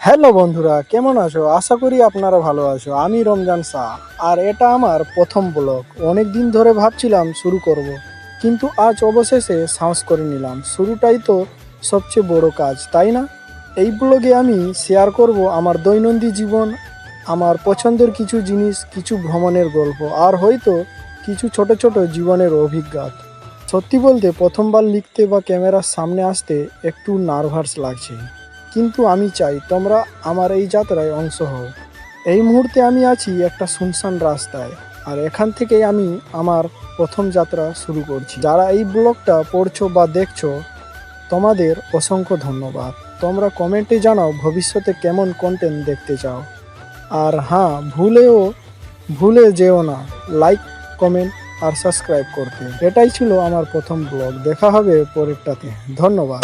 Hello বন্ধুরা, কেমন আছো? আশা করি আপনারা ভালো আছো। আমি রমজান শাহ, আর এটা আমার প্রথম ব্লগ। অনেক দিন ধরে ভাবছিলাম শুরু করব, কিন্তু আজ অবশেষে সাহস করে নিলাম। শুরুটাই তো সবচেয়ে বড় কাজ, তাই না? এই ব্লগে আমি শেয়ার করব আমার দৈনন্দিন জীবন, আমার পছন্দের কিছু জিনিস, কিছু ভ্রমণের গল্প, আর হয়তো কিছু ছোট ছোট জীবনের অভিজ্ঞতা। সত্যি বলতে প্রথমবার লিখতে বা ক্যামেরার সামনে আসতে একটু নার্ভাস লাগছে, কিন্তু আমি চাই তোমরা আমার এই যাত্রায় অংশ হও। এই মুহূর্তে আমি আছি একটা শুনশান রাস্তায়, আর এখান থেকেই আমি আমার প্রথম যাত্রা শুরু করছি। যারা এই ব্লগটা পড়ছো বা দেখছো, তোমাদের অসংখ্য ধন্যবাদ। তোমরা কমেন্টে জানাও ভবিষ্যতে কেমন কন্টেন্ট দেখতে চাও। আর হ্যাঁ, ভুলে যেও না লাইক, কমেন্ট আর সাবস্ক্রাইব করতে। এটাই ছিল আমার প্রথম ব্লগ। দেখা হবে পরেরটাতে। ধন্যবাদ।